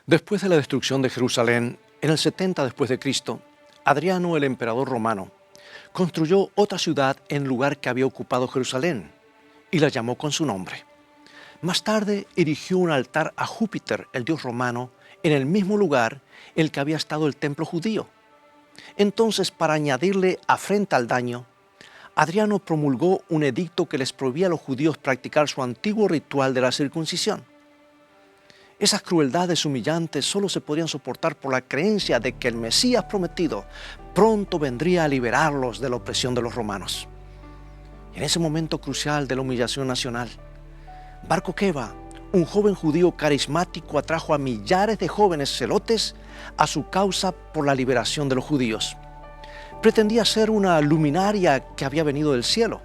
Después de la destrucción de Jerusalén, en el 70 después de Cristo, Adriano, el emperador romano, construyó otra ciudad en lugar que había ocupado Jerusalén y la llamó con su nombre. Más tarde erigió un altar a Júpiter, el dios romano, en el mismo lugar en el que había estado el templo judío. Entonces, para añadirle afrenta al daño, Adriano promulgó un edicto que les prohibía a los judíos practicar su antiguo ritual de la circuncisión. Esas crueldades humillantes solo se podían soportar por la creencia de que el Mesías prometido pronto vendría a liberarlos de la opresión de los romanos. Y en ese momento crucial de la humillación nacional, Bar Kokhba, un joven judío carismático, atrajo a millares de jóvenes celotes a su causa por la liberación de los judíos. Pretendía ser una luminaria que había venido del cielo.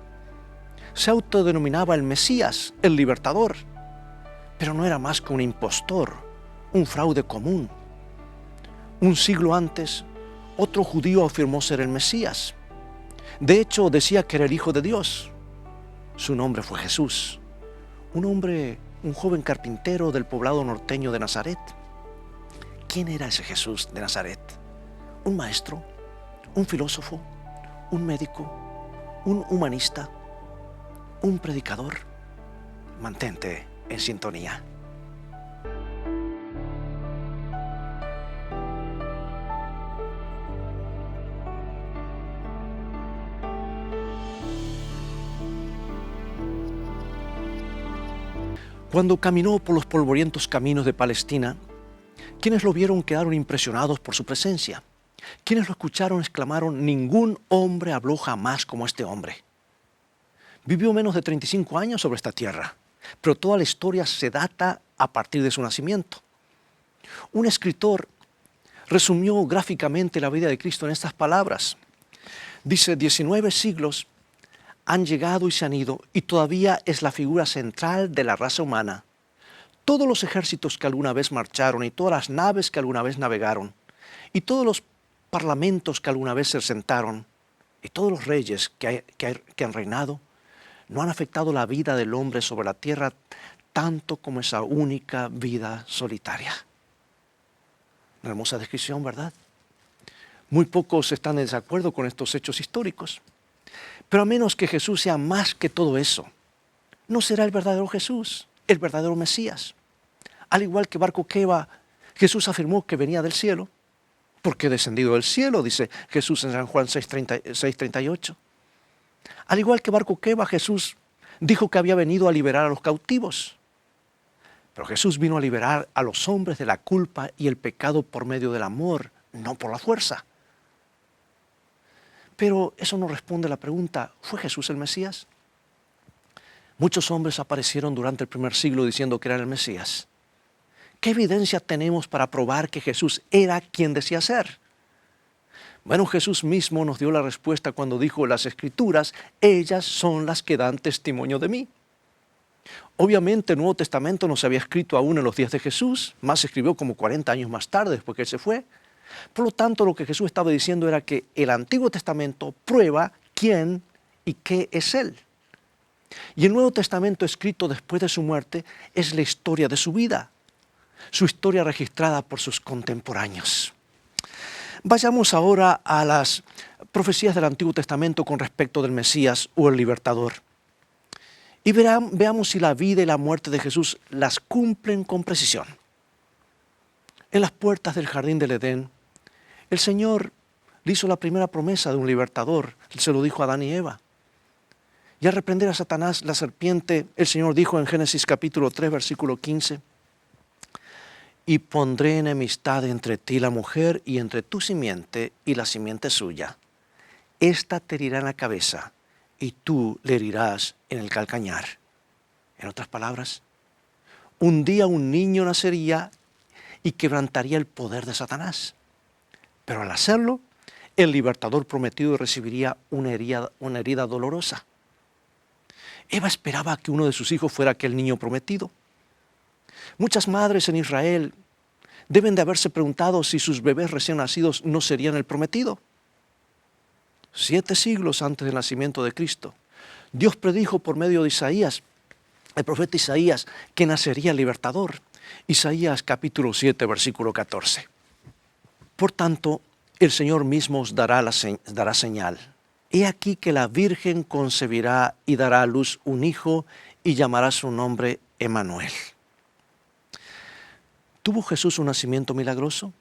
Se autodenominaba el Mesías, el libertador, pero no era más que un impostor, un fraude común. Un siglo antes, otro judío afirmó ser el Mesías. De hecho, decía que era el Hijo de Dios. Su nombre fue Jesús, un joven carpintero del poblado norteño de Nazaret. ¿Quién era ese Jesús de Nazaret? ¿Un maestro? ¿Un filósofo? ¿Un médico? ¿Un humanista? ¿Un predicador? Mantente en sintonía. Cuando caminó por los polvorientos caminos de Palestina, quienes lo vieron quedaron impresionados por su presencia. Quienes lo escucharon exclamaron: ningún hombre habló jamás como este hombre. Vivió menos de 35 años sobre esta tierra, pero toda la historia se data a partir de su nacimiento. Un escritor resumió gráficamente la vida de Cristo en estas palabras. Dice: 19 siglos han llegado y se han ido, y todavía es la figura central de la raza humana. Todos los ejércitos que alguna vez marcharon, y todas las naves que alguna vez navegaron, y todos los parlamentos que alguna vez se sentaron, y todos los reyes que han reinado, no han afectado la vida del hombre sobre la tierra tanto como esa única vida solitaria. Una hermosa descripción, ¿verdad? Muy pocos están en desacuerdo con estos hechos históricos. Pero a menos que Jesús sea más que todo eso, no será el verdadero Jesús, el verdadero Mesías. Al igual que Bar Kokhba, Jesús afirmó que venía del cielo, porque descendido del cielo, dice Jesús en San Juan 6:38. Al igual que Bar Kokhba, Jesús dijo que había venido a liberar a los cautivos. Pero Jesús vino a liberar a los hombres de la culpa y el pecado por medio del amor, no por la fuerza. Pero eso no responde a la pregunta: ¿fue Jesús el Mesías? Muchos hombres aparecieron durante el primer siglo diciendo que eran el Mesías. ¿Qué evidencia tenemos para probar que Jesús era quien decía ser? Bueno, Jesús mismo nos dio la respuesta cuando dijo: las Escrituras, ellas son las que dan testimonio de mí. Obviamente el Nuevo Testamento no se había escrito aún en los días de Jesús, más se escribió como 40 años más tarde, después que él se fue. Por lo tanto, lo que Jesús estaba diciendo era que el Antiguo Testamento prueba quién y qué es Él. Y el Nuevo Testamento escrito después de su muerte es la historia de su vida, su historia registrada por sus contemporáneos. Vayamos ahora a las profecías del Antiguo Testamento con respecto del Mesías o el libertador. Y veamos si la vida y la muerte de Jesús las cumplen con precisión. En las puertas del jardín del Edén, el Señor le hizo la primera promesa de un libertador. Él se lo dijo a Adán y Eva. Y al reprender a Satanás, la serpiente, el Señor dijo en Génesis capítulo 3, versículo 15: y pondré enemistad entre ti y la mujer, y entre tu simiente y la simiente suya. Esta te herirá en la cabeza, y tú le herirás en el calcañar. En otras palabras, un día un niño nacería y quebrantaría el poder de Satanás. Pero al hacerlo, el libertador prometido recibiría una herida dolorosa. Eva esperaba que uno de sus hijos fuera aquel niño prometido. Muchas madres en Israel deben de haberse preguntado si sus bebés recién nacidos no serían el prometido. 7 siglos antes del nacimiento de Cristo, Dios predijo por medio de Isaías, el profeta Isaías, que nacería el libertador. Isaías capítulo 7, versículo 14. Por tanto, el Señor mismo os dará señal. He aquí que la Virgen concebirá y dará a luz un hijo y llamará su nombre Emmanuel. ¿Tuvo Jesús un nacimiento milagroso?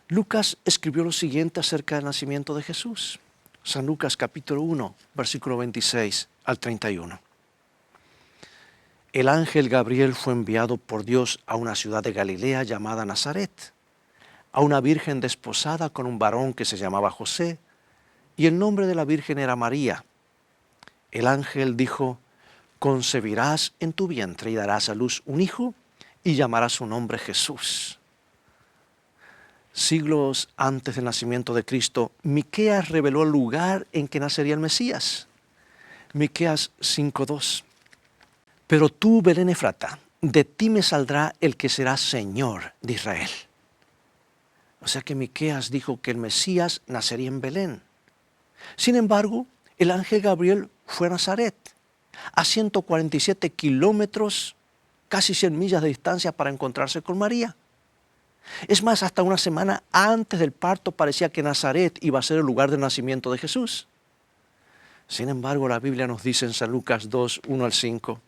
Lucas escribió lo siguiente acerca del nacimiento de Jesús. San Lucas capítulo 1, versículo 26 al 31. El ángel Gabriel fue enviado por Dios a una ciudad de Galilea llamada Nazaret, a una virgen desposada con un varón que se llamaba José, y el nombre de la virgen era María. El ángel dijo: concebirás en tu vientre y darás a luz un hijo y llamarás su nombre Jesús. Siglos antes del nacimiento de Cristo, Miqueas reveló el lugar en que nacería el Mesías. Miqueas 5:2. Pero tú, Belén Efrata, de ti me saldrá el que será Señor de Israel. O sea que Miqueas dijo que el Mesías nacería en Belén. Sin embargo, el ángel Gabriel fue a Nazaret, a 147 kilómetros, casi 100 millas de distancia, para encontrarse con María. Es más, hasta una semana antes del parto parecía que Nazaret iba a ser el lugar del nacimiento de Jesús. Sin embargo, la Biblia nos dice en San Lucas 2, 1 al 5.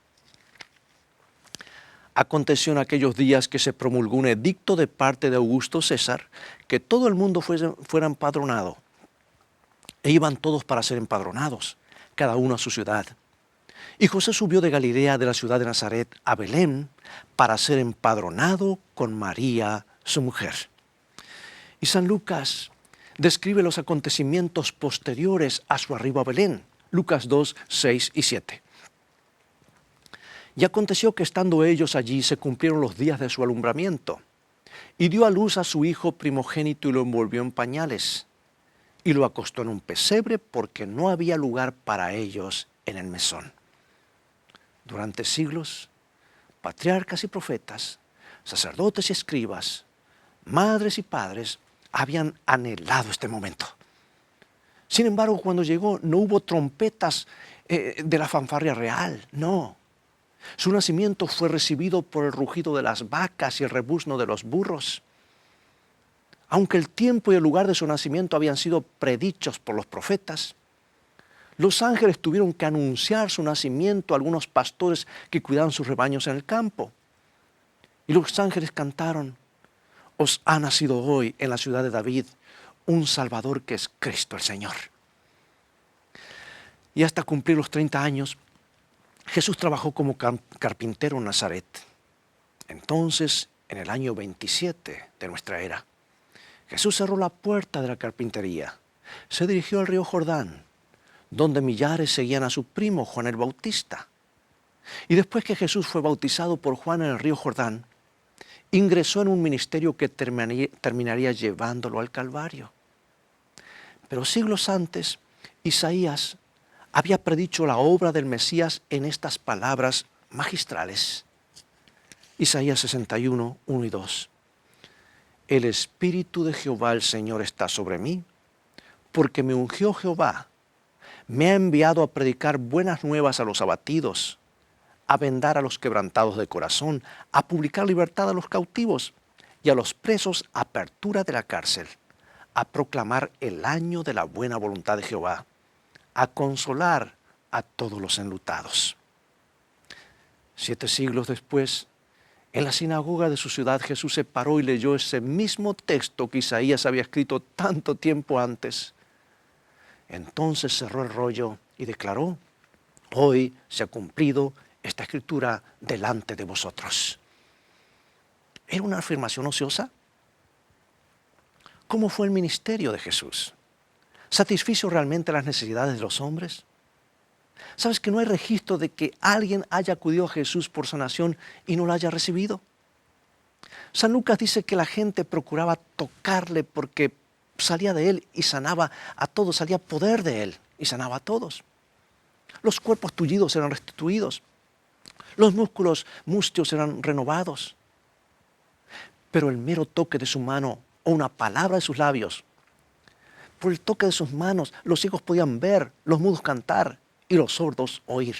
Aconteció en aquellos días que se promulgó un edicto de parte de Augusto César que todo el mundo fuera empadronado. E iban todos para ser empadronados, cada uno a su ciudad. Y José subió de Galilea, de la ciudad de Nazaret, a Belén, para ser empadronado con María, su mujer. Y San Lucas describe los acontecimientos posteriores a su arribo a Belén. Lucas 2, 6 y 7. Y aconteció que estando ellos allí se cumplieron los días de su alumbramiento. Y dio a luz a su hijo primogénito y lo envolvió en pañales. Y lo acostó en un pesebre porque no había lugar para ellos en el mesón. Durante siglos, patriarcas y profetas, sacerdotes y escribas, madres y padres habían anhelado este momento. Sin embargo, cuando llegó no hubo trompetas de la fanfarria real, no. Su nacimiento fue recibido por el rugido de las vacas y el rebuzno de los burros. Aunque el tiempo y el lugar de su nacimiento habían sido predichos por los profetas, los ángeles tuvieron que anunciar su nacimiento a algunos pastores que cuidaban sus rebaños en el campo. Y los ángeles cantaron: os ha nacido hoy en la ciudad de David un Salvador que es Cristo el Señor. Y hasta cumplir los 30 años, Jesús trabajó como carpintero en Nazaret. Entonces, en el año 27 de nuestra era, Jesús cerró la puerta de la carpintería, se dirigió al río Jordán, donde millares seguían a su primo Juan el Bautista. Y después que Jesús fue bautizado por Juan en el río Jordán, ingresó en un ministerio que terminaría llevándolo al Calvario. Pero siglos antes, Isaías había predicho la obra del Mesías en estas palabras magistrales. Isaías 61, 1 y 2. El Espíritu de Jehová el Señor está sobre mí, porque me ungió Jehová. Me ha enviado a predicar buenas nuevas a los abatidos, a vendar a los quebrantados de corazón, a publicar libertad a los cautivos y a los presos apertura de la cárcel, a proclamar el año de la buena voluntad de Jehová, a consolar a todos los enlutados. 7 siglos después, en la sinagoga de su ciudad, Jesús se paró y leyó ese mismo texto que Isaías había escrito tanto tiempo antes. Entonces cerró el rollo y declaró: hoy se ha cumplido esta escritura delante de vosotros. ¿Era una afirmación ociosa? ¿Cómo fue el ministerio de Jesús? ¿Satisfizo realmente las necesidades de los hombres? ¿Sabes que no hay registro de que alguien haya acudido a Jesús por sanación y no la haya recibido? San Lucas dice que la gente procuraba tocarle porque salía de él y sanaba a todos, salía poder de él y sanaba a todos. Los cuerpos tullidos eran restituidos, los músculos mustios eran renovados. Pero el mero toque de su mano o una palabra de sus labios, por el toque de sus manos, los ciegos podían ver, los mudos cantar y los sordos oír.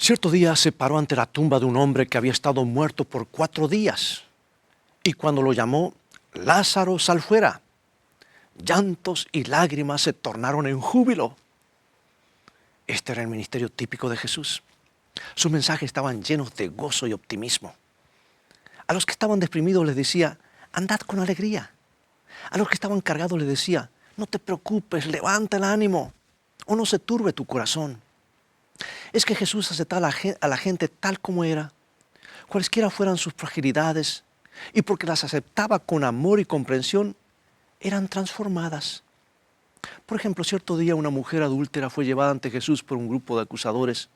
Cierto día se paró ante la tumba de un hombre que había estado muerto por 4 días. Y cuando lo llamó, Lázaro, sal fuera. Llantos y lágrimas se tornaron en júbilo. Este era el ministerio típico de Jesús. Sus mensajes estaban llenos de gozo y optimismo. A los que estaban deprimidos les decía, andad con alegría. A los que estaban cargados les decía, no te preocupes, levanta el ánimo, o no se turbe tu corazón. Es que Jesús aceptaba a la gente tal como era, cualesquiera fueran sus fragilidades, y porque las aceptaba con amor y comprensión, eran transformadas. Por ejemplo, cierto día una mujer adúltera fue llevada ante Jesús por un grupo de acusadores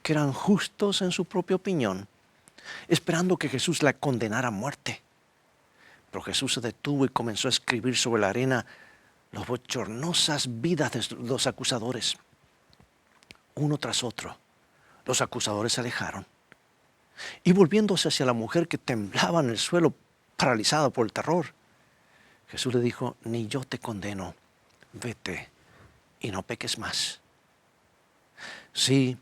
que eran justos en su propia opinión, esperando que Jesús la condenara a muerte. Pero Jesús se detuvo y comenzó a escribir sobre la arena las bochornosas vidas de los acusadores. Uno tras otro, los acusadores se alejaron. Y volviéndose hacia la mujer que temblaba en el suelo, paralizada por el terror, Jesús le dijo, ni yo te condeno, vete y no peques más. Sí,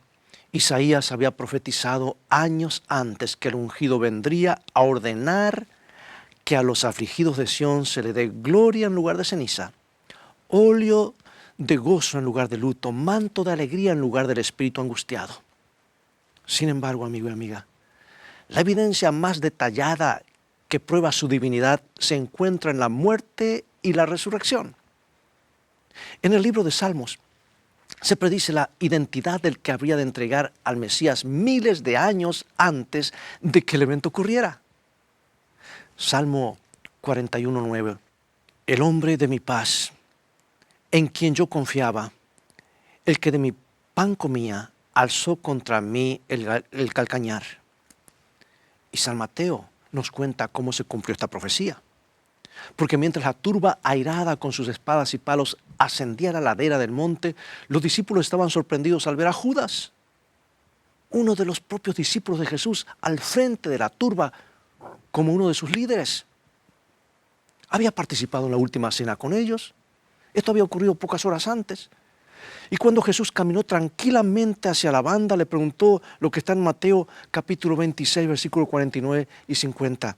Isaías había profetizado años antes que el ungido vendría a ordenar que a los afligidos de Sión se le dé gloria en lugar de ceniza, óleo de gozo en lugar de luto, manto de alegría en lugar del espíritu angustiado. Sin embargo, amigo y amiga, la evidencia más detallada que prueba su divinidad se encuentra en la muerte y la resurrección. En el libro de Salmos se predice la identidad del que habría de entregar al Mesías miles de años antes de que el evento ocurriera. Salmo 41:9. El hombre de mi paz, en quien yo confiaba, el que de mi pan comía, alzó contra mí el calcañar. Y San Mateo nos cuenta cómo se cumplió esta profecía. Porque mientras la turba airada con sus espadas y palos ascendía a la ladera del monte, los discípulos estaban sorprendidos al ver a Judas, uno de los propios discípulos de Jesús, al frente de la turba como uno de sus líderes. Había participado en la última cena con ellos. Esto había ocurrido pocas horas antes. Y cuando Jesús caminó tranquilamente hacia la banda, le preguntó lo que está en Mateo capítulo 26, versículos 49 y 50.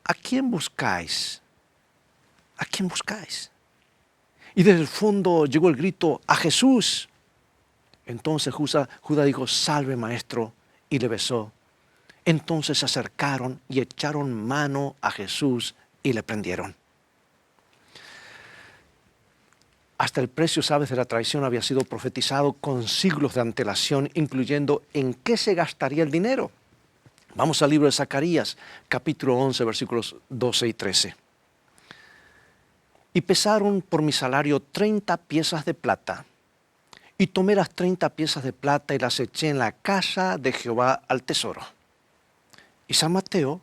¿A quién buscáis? ¿A quién buscáis? Y desde el fondo llegó el grito, ¡a Jesús! Entonces Judas dijo, salve maestro, y le besó. Entonces se acercaron y echaron mano a Jesús y le prendieron. Hasta el precio, sabes, de la traición había sido profetizado con siglos de antelación, incluyendo en qué se gastaría el dinero. Vamos al libro de Zacarías, capítulo 11, versículos 12 y 13. Y pesaron por mi salario 30 piezas de plata. Y tomé las 30 piezas de plata y las eché en la casa de Jehová al tesoro. Y San Mateo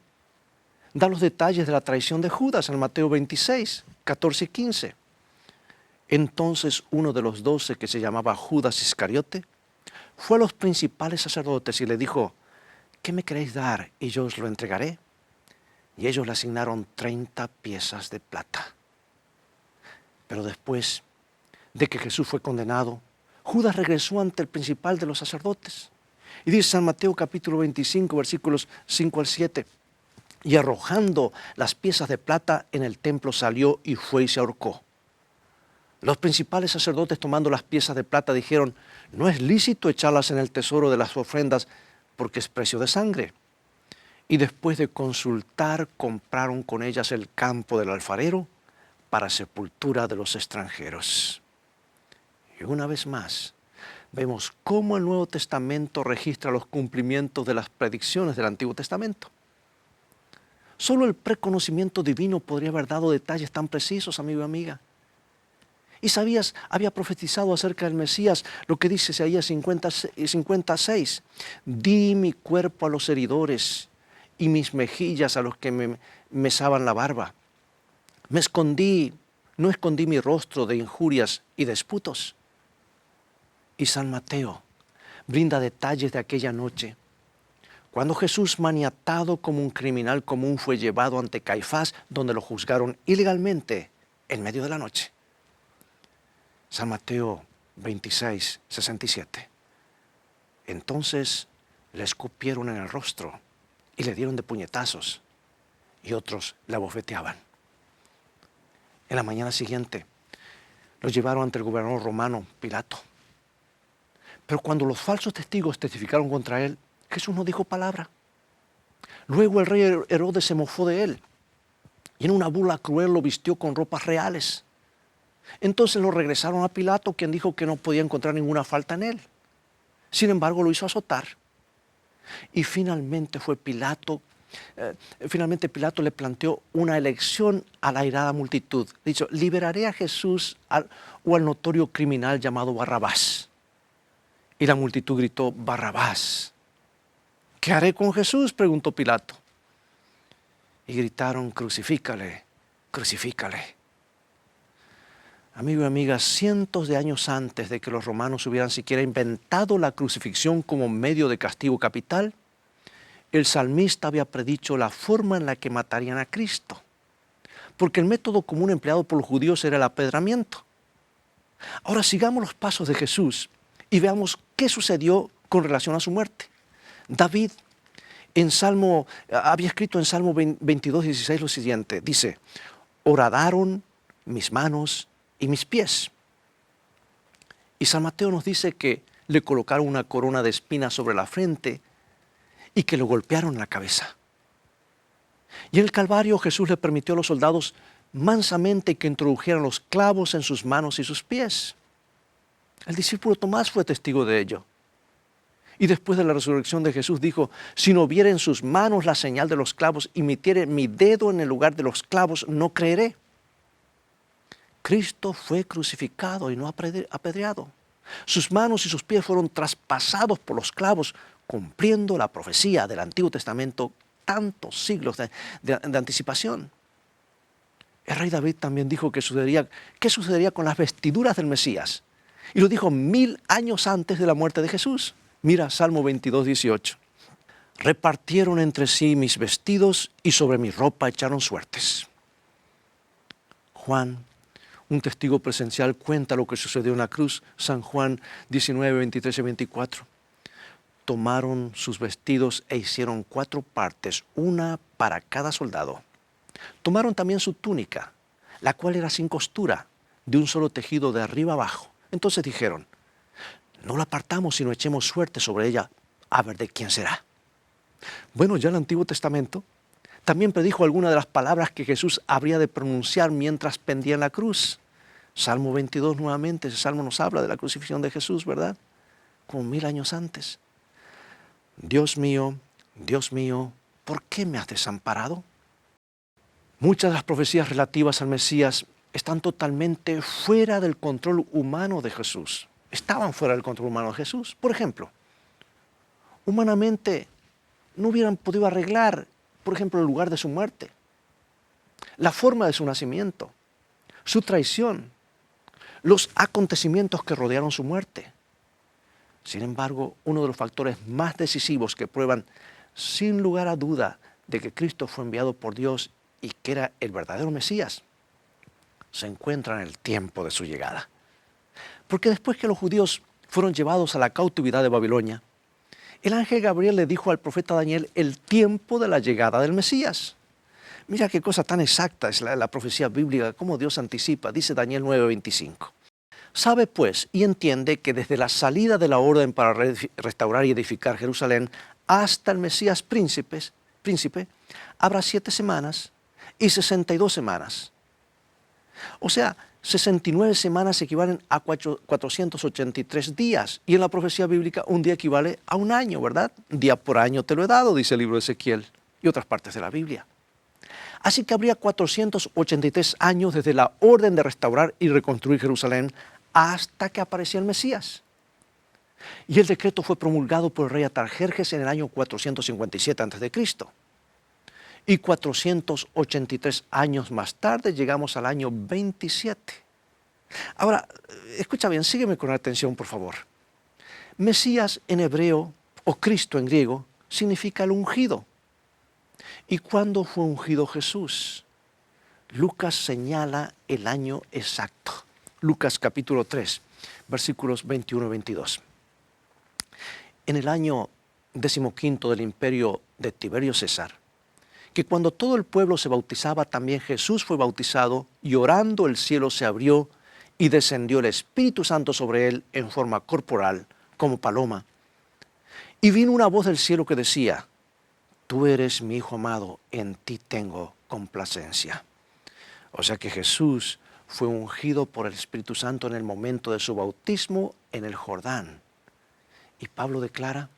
da los detalles de la traición de Judas en Mateo 26, 14 y 15. Entonces uno de los 12, que se llamaba Judas Iscariote, fue a los principales sacerdotes y le dijo, ¿qué me queréis dar y yo os lo entregaré? Y ellos le asignaron 30 piezas de plata. Pero después de que Jesús fue condenado, Judas regresó ante el principal de los sacerdotes. Y dice San Mateo capítulo 25, versículos 5 al 7. Y arrojando las piezas de plata en el templo salió y fue y se ahorcó. Los principales sacerdotes, tomando las piezas de plata, dijeron, no es lícito echarlas en el tesoro de las ofrendas porque es precio de sangre. Y después de consultar, compraron con ellas el campo del alfarero para sepultura de los extranjeros. Y una vez más, vemos cómo el Nuevo Testamento registra los cumplimientos de las predicciones del Antiguo Testamento. Solo el preconocimiento divino podría haber dado detalles tan precisos, amigo y amiga. Isaías había profetizado acerca del Mesías lo que dice Isaías 56. Di mi cuerpo a los heridores y mis mejillas a los que me mesaban la barba. No escondí mi rostro de injurias y disputos. Y San Mateo brinda detalles de aquella noche, cuando Jesús, maniatado como un criminal común, fue llevado ante Caifás, donde lo juzgaron ilegalmente en medio de la noche. San Mateo 26, 67. Entonces le escupieron en el rostro y le dieron de puñetazos, y otros la abofeteaban. En la mañana siguiente los llevaron ante el gobernador romano, Pilato. Pero cuando los falsos testigos testificaron contra él, Jesús no dijo palabra. Luego el rey Herodes se mofó de él y en una burla cruel lo vistió con ropas reales. Entonces lo regresaron a Pilato, quien dijo que no podía encontrar ninguna falta en él. Sin embargo, lo hizo azotar. Y finalmente Pilato le planteó una elección a la airada multitud. Dijo: liberaré a Jesús o al notorio criminal llamado Barrabás. Y la multitud gritó: Barrabás. ¿Qué haré con Jesús?, preguntó Pilato. Y gritaron: crucifícale, crucifícale. Amigo y amiga, cientos de años antes de que los romanos hubieran siquiera inventado la crucifixión como medio de castigo capital, el salmista había predicho la forma en la que matarían a Cristo, porque el método común empleado por los judíos era el apedramiento. Ahora sigamos los pasos de Jesús y veamos qué sucedió con relación a su muerte. David había escrito en Salmo 22:16 lo siguiente, dice: horadaron mis manos y mis pies. Y San Mateo nos dice que le colocaron una corona de espinas sobre la frente y que lo golpearon en la cabeza. Y en el Calvario Jesús le permitió a los soldados mansamente que introdujeran los clavos en sus manos y sus pies. El discípulo Tomás fue testigo de ello. Y después de la resurrección de Jesús dijo: si no viere en sus manos la señal de los clavos y metiere mi dedo en el lugar de los clavos, no creeré. Cristo fue crucificado y no apedreado. Sus manos y sus pies fueron traspasados por los clavos, cumpliendo la profecía del Antiguo Testamento, tantos siglos de anticipación. El rey David también dijo que qué sucedería con las vestiduras del Mesías. Y lo dijo 1000 años antes de la muerte de Jesús. Mira Salmo 22:18. Repartieron entre sí mis vestidos y sobre mi ropa echaron suertes. Juan, un testigo presencial, cuenta lo que sucedió en la cruz. San Juan 19:23 y 24. Tomaron sus vestidos e hicieron 4 partes, una para cada soldado. Tomaron también su túnica, la cual era sin costura, de un solo tejido de arriba abajo. Entonces dijeron: no la partamos, sino echemos suerte sobre ella, a ver de quién será. Bueno, ya el Antiguo Testamento también predijo algunas de las palabras que Jesús habría de pronunciar mientras pendía en la cruz. Salmo 22 nuevamente, ese salmo nos habla de la crucifixión de Jesús, ¿verdad? Como 1000 años antes. Dios mío, ¿por qué me has desamparado? Muchas de las profecías relativas al Mesías están totalmente fuera del control humano de Jesús. Estaban fuera del control humano de Jesús. Por ejemplo, humanamente no hubieran podido arreglar, por ejemplo, el lugar de su muerte, la forma de su nacimiento, su traición, los acontecimientos que rodearon su muerte. Sin embargo, uno de los factores más decisivos que prueban sin lugar a duda de que Cristo fue enviado por Dios y que era el verdadero Mesías, se encuentra en el tiempo de su llegada. Porque después que los judíos fueron llevados a la cautividad de Babilonia, el ángel Gabriel le dijo al profeta Daniel el tiempo de la llegada del Mesías. Mira qué cosa tan exacta es la profecía bíblica, cómo Dios anticipa. Dice Daniel 9:25. Sabe pues y entiende que desde la salida de la orden para restaurar y edificar Jerusalén hasta el Mesías príncipe, habrá 7 semanas y 62 semanas. O sea, 69 semanas equivalen a 483 días. Y en la profecía bíblica un día equivale a un año, ¿verdad? Día por año te lo he dado, dice el libro de Ezequiel y otras partes de la Biblia. Así que habría 483 años desde la orden de restaurar y reconstruir Jerusalén hasta que aparecía el Mesías. Y el decreto fue promulgado por el rey Artajerjes en el año 457 a.C. Y 483 años más tarde llegamos al año 27. Ahora, escucha bien, sígueme con atención, por favor. Mesías en hebreo, o Cristo en griego, significa el ungido. ¿Y cuándo fue ungido Jesús? Lucas señala el año exacto. Lucas capítulo 3, versículos 21 y 22. en el año 15 del imperio de Tiberio César, que cuando todo el pueblo se bautizaba, también Jesús fue bautizado, y orando el cielo se abrió y descendió el Espíritu Santo sobre él en forma corporal, como paloma. Y vino una voz del cielo que decía: tú eres mi Hijo amado, en ti tengo complacencia. O sea que Jesús fue ungido por el Espíritu Santo en el momento de su bautismo en el Jordán. Y Pablo declara: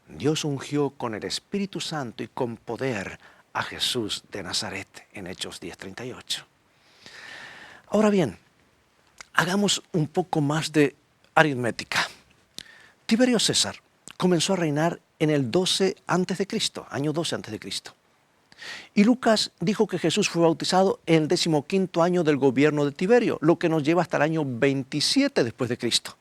Dios ungió con el Espíritu Santo y con poder a Jesús de Nazaret, en Hechos 10:38. Ahora bien, hagamos un poco más de aritmética. Tiberio César comenzó a reinar en el 12 a.C., año 12 a.C. Y Lucas dijo que Jesús fue bautizado en el 15º año del gobierno de Tiberio, lo que nos lleva hasta el año 27 después de Cristo.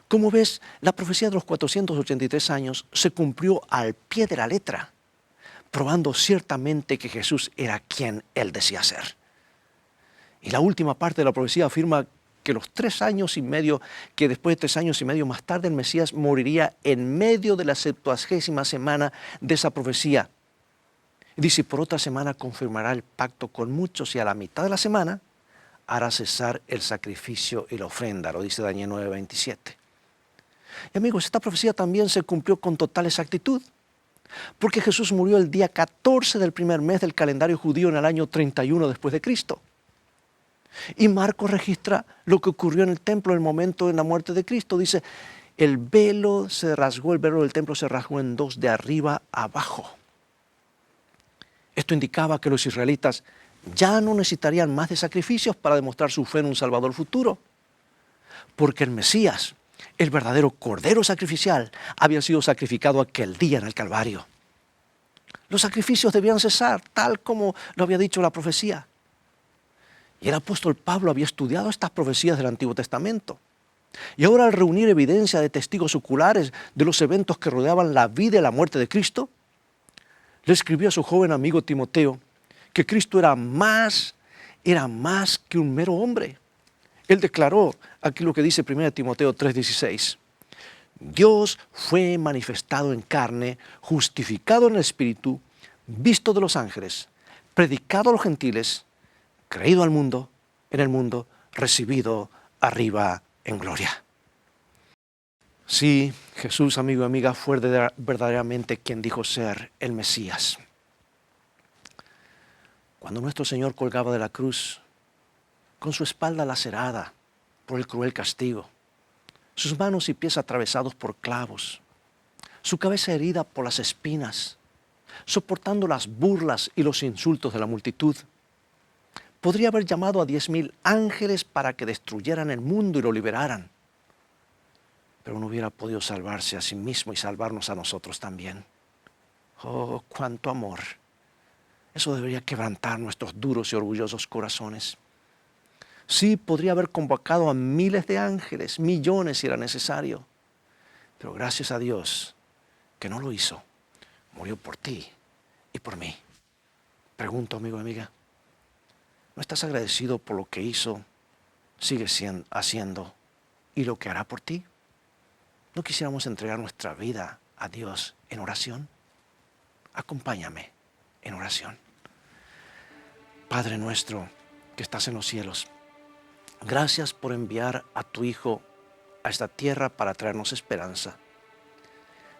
Como ves, la profecía de los 483 años se cumplió al pie de la letra, probando ciertamente que Jesús era quien él decía ser. Y la última parte de la profecía afirma que los 3 años y medio, que después de 3 años y medio más tarde el Mesías moriría en medio de la 70ª semana de esa profecía. Dice: por otra semana confirmará el pacto con muchos, y a la mitad de la semana hará cesar el sacrificio y la ofrenda, lo dice Daniel 9:27. Y amigos, esta profecía también se cumplió con total exactitud, porque Jesús murió el día 14 del primer mes del calendario judío en el año 31 después de Cristo. Y Marcos registra lo que ocurrió en el templo en el momento de la muerte de Cristo. Dice: el velo del templo se rasgó en dos, de arriba a abajo. Esto indicaba que los israelitas ya no necesitarían más de sacrificios para demostrar su fe en un Salvador futuro, porque el Mesías, el verdadero Cordero sacrificial, había sido sacrificado aquel día en el Calvario. Los sacrificios debían cesar, tal como lo había dicho la profecía. Y el apóstol Pablo había estudiado estas profecías del Antiguo Testamento. Y ahora, al reunir evidencia de testigos oculares de los eventos que rodeaban la vida y la muerte de Cristo, le escribió a su joven amigo Timoteo que Cristo era más que un mero hombre. Él declaró aquí lo que dice 1 Timoteo 3:16. Dios fue manifestado en carne, justificado en el Espíritu, visto de los ángeles, predicado a los gentiles, creído en el mundo, recibido arriba en gloria. Sí, Jesús, amigo y amiga, fue verdaderamente quien dijo ser el Mesías. Cuando nuestro Señor colgaba de la cruz, con su espalda lacerada por el cruel castigo, sus manos y pies atravesados por clavos, su cabeza herida por las espinas, soportando las burlas y los insultos de la multitud, podría haber llamado a 10,000 ángeles para que destruyeran el mundo y lo liberaran, pero no hubiera podido salvarse a sí mismo y salvarnos a nosotros también. Oh, cuánto amor. Eso debería quebrantar nuestros duros y orgullosos corazones. Sí, podría haber convocado a miles de ángeles, millones si era necesario, pero gracias a Dios que no lo hizo. Murió por ti y por mí. Pregunto, amigo y amiga, ¿no estás agradecido por lo que hizo, sigue haciendo y lo que hará por ti? ¿No quisiéramos entregar nuestra vida a Dios en oración? Acompáñame en oración. Padre nuestro que estás en los cielos, gracias por enviar a tu Hijo a esta tierra para traernos esperanza.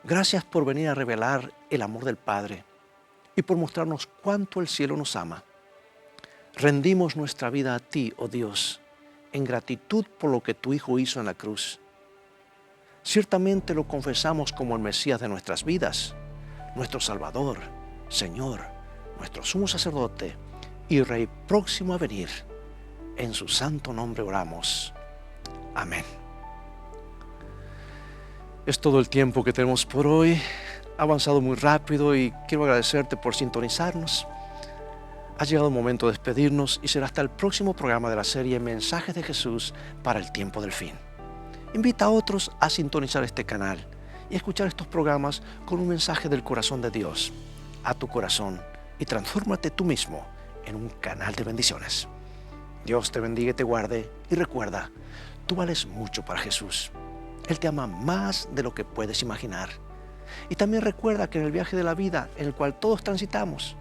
Gracias por venir a revelar el amor del Padre y por mostrarnos cuánto el cielo nos ama. Rendimos nuestra vida a ti, oh Dios, en gratitud por lo que tu Hijo hizo en la cruz. Ciertamente lo confesamos como el Mesías de nuestras vidas, nuestro Salvador, Señor, nuestro sumo sacerdote y Rey próximo a venir. En su santo nombre oramos. Amén. Es todo el tiempo que tenemos por hoy. Ha avanzado muy rápido y quiero agradecerte por sintonizarnos. Ha llegado el momento de despedirnos y será hasta el próximo programa de la serie Mensajes de Jesús para el tiempo del fin. Invita a otros a sintonizar este canal y escuchar estos programas con un mensaje del corazón de Dios a tu corazón, y transfórmate tú mismo en un canal de bendiciones. Dios te bendiga y te guarde, y recuerda, tú vales mucho para Jesús. Él te ama más de lo que puedes imaginar. Y también recuerda que en el viaje de la vida en el cual todos transitamos,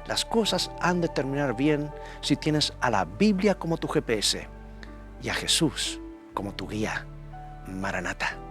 las cosas han de terminar bien si tienes a la Biblia como tu GPS y a Jesús como tu guía. Maranata.